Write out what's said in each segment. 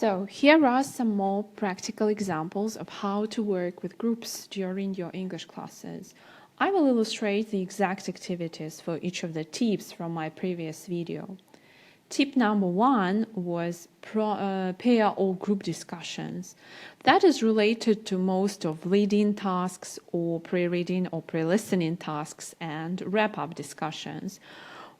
So here are some more practical examples of how to work with groups during your English classes. I will illustrate the exact activities for each of the tips from my previous video. Tip number 1 was pair or group discussions. That is related to most of reading tasks or pre-reading or pre-listening tasks and wrap-up discussions.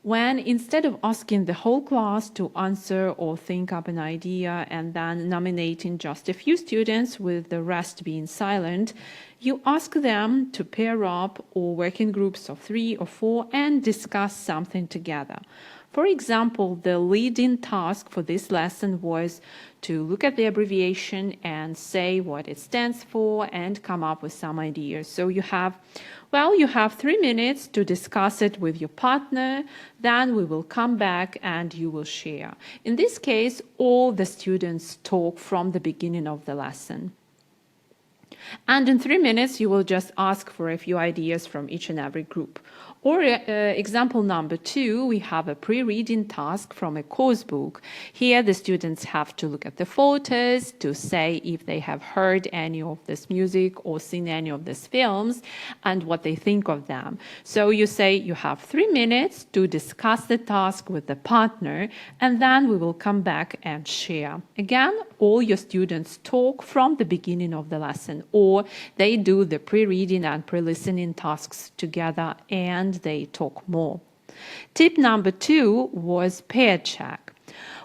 When instead of asking the whole class to answer or think up an idea and then nominating just a few students with the rest being silent, you ask them to pair up or work in groups of 3 or 4 and discuss something together. For example, the leading task for this lesson was to look at the abbreviation and say what it stands for and come up with some ideas. So you have 3 minutes to discuss it with your partner, then we will come back and you will share. In this case, all the students talk from the beginning of the lesson. And in 3 minutes, you will just ask for a few ideas from each and every group. Or example number 2, we have a pre-reading task from a course book. Here, the students have to look at the photos to say if they have heard any of this music or seen any of these films and what they think of them. So you say you have 3 minutes to discuss the task with the partner, and then we will come back and share. Again, all your students talk from the beginning of the lesson, or they do the pre-reading and pre-listening tasks together and they talk more. Tip number 2 was pair check.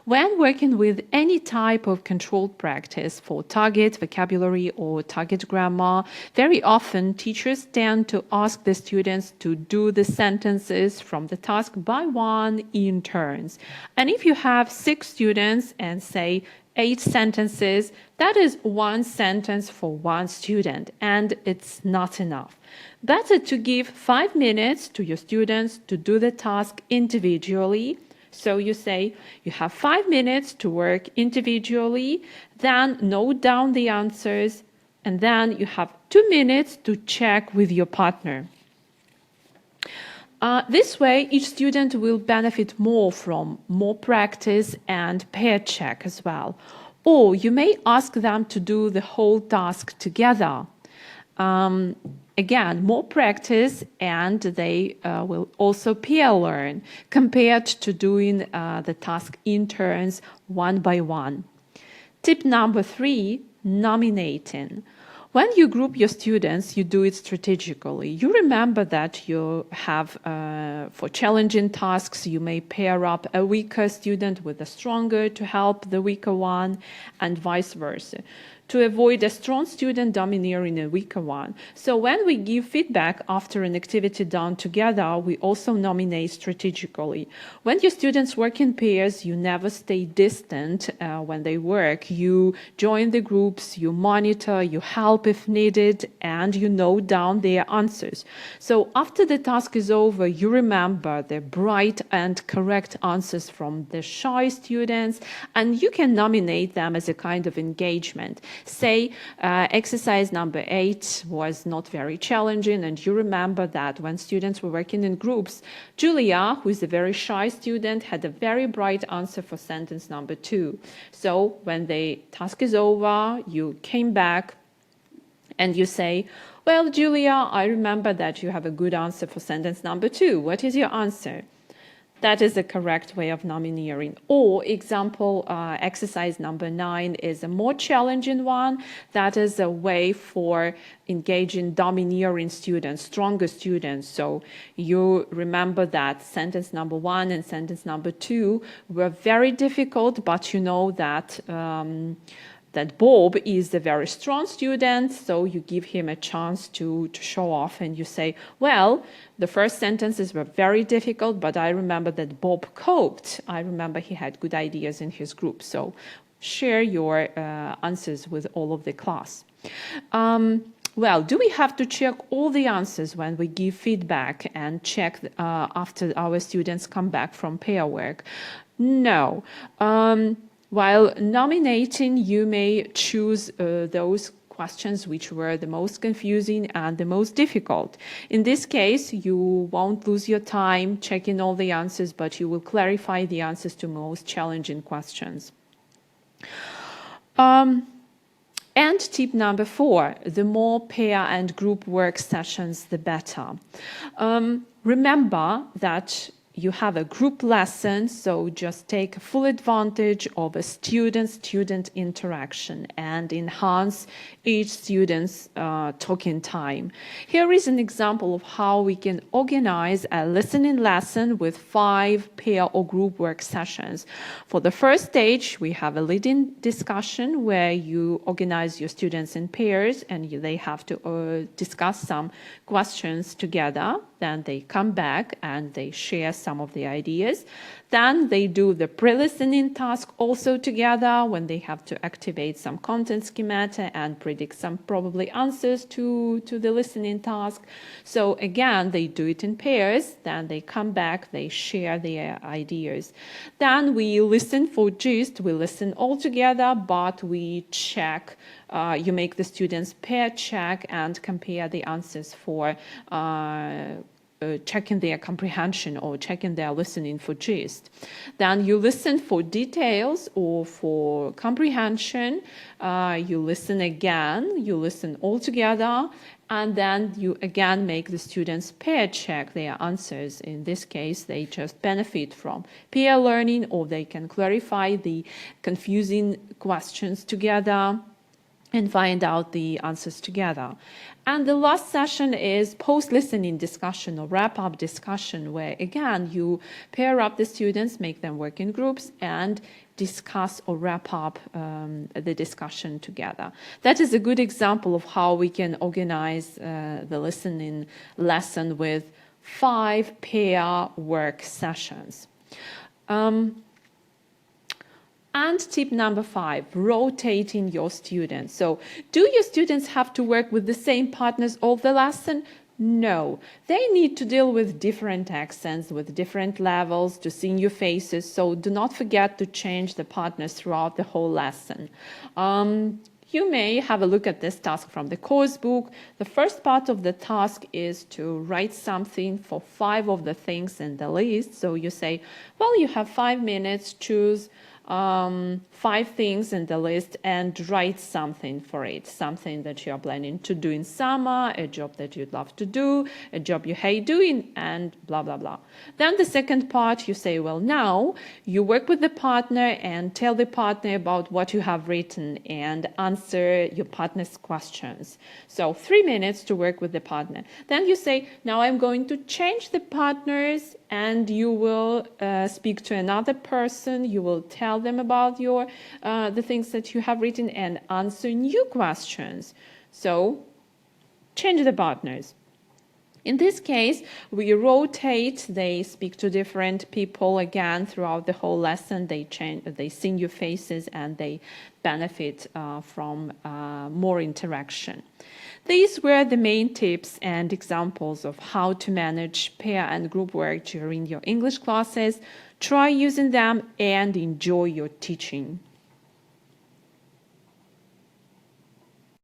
When working with any type of controlled practice for target vocabulary or target grammar, very often teachers tend to ask the students to do the sentences from the task by one in turns. And if you have 6 students and say 8 sentences, that is 1 sentence for 1 student, and it's not enough. Better to give 5 minutes to your students to do the task individually. So you say you have 5 minutes to work individually, then note down the answers, and then you have 2 minutes to check with your partner. This way, each student will benefit more from more practice and pair check as well. Or you may ask them to do the whole task together. Again, more practice and they will also peer learn compared to doing the task in turns one by one. Tip number 3, nominating. When you group your students, you do it strategically. You remember that you have, for challenging tasks, you may pair up a weaker student with a stronger to help the weaker one, and vice versa, to avoid a strong student domineering a weaker one. So when we give feedback after an activity done together, we also nominate strategically. When your students work in pairs, you never stay distant when they work. You join the groups, you monitor, you help if needed, and you note down their answers. So after the task is over, you remember the bright and correct answers from the shy students, and you can nominate them as a kind of engagement. Say exercise number 8 was not very challenging, and you remember that when students were working in groups, Julia, who is a very shy student, had a very bright answer for sentence number 2. So when the task is over, you came back and you say, well, Julia, I remember that you have a good answer for sentence number 2. What is your answer? That is the correct way of nominating. Or example, exercise number 9 is a more challenging one. That is a way for engaging domineering students, stronger students. So you remember that sentence number 1 and sentence number 2 were very difficult, but you know that that Bob is a very strong student, so you give him a chance to show off and you say, well, the first sentences were very difficult, but I remember that Bob coped. I remember he had good ideas in his group. So share your answers with all of the class. Well, do we have to check all the answers when we give feedback and check after our students come back from pair work? No. While nominating, you may choose those questions which were the most confusing and the most difficult. In this case, you won't lose your time checking all the answers, but you will clarify the answers to most challenging questions. And tip number 4, the more pair and group work sessions, the better. Remember that you have a group lesson, so just take full advantage of a student-student interaction and enhance each student's talking time. Here is an example of how we can organize a listening lesson with 5 pair or group work sessions. For the first stage, we have a leading discussion where you organize your students in pairs and they have to discuss some questions together. Then they come back and they share some of the ideas. Then they do the pre-listening task also together when they have to activate some content schemata and predict some probably answers to the listening task. So again, they do it in pairs. Then they come back, they share their ideas. Then we listen for gist. We listen all together, but we check. You make the students pair check and compare the answers for checking their comprehension or checking their listening for gist. Then you listen for details or for comprehension. You listen again, you listen all together, and then you again make the students pair check their answers. In this case, they just benefit from peer learning, or they can clarify the confusing questions together and find out the answers together. And the last session is post-listening discussion or wrap-up discussion, where again you pair up the students, make them work in groups, and discuss or wrap up the discussion together. That is a good example of how we can organize the listening lesson with 5 pair work sessions. And tip number 5, rotating your students. So do your students have to work with the same partners all the lesson? No, they need to deal with different accents, with different levels, to see new faces. So do not forget to change the partners throughout the whole lesson. You may have a look at this task from the course book. The first part of the task is to write something for 5 of the things in the list. So you say, well, you have 5 minutes, choose 5 things in the list and write something for it, something that you are planning to do in summer, a job that you'd love to do, a job you hate doing, and blah, blah, blah. Then the second part, you say, well, now you work with the partner and tell the partner about what you have written and answer your partner's questions. So 3 minutes to work with the partner. Then you say, now I'm going to change the partners, and you will speak to another person. You will tell them about your the things that you have written and answer new questions. So change the partners. In this case, we rotate. They speak to different people again throughout the whole lesson. They see new faces and they benefit from more interaction. These were the main tips and examples of how to manage pair and group work during your English classes. Try using them and enjoy your teaching.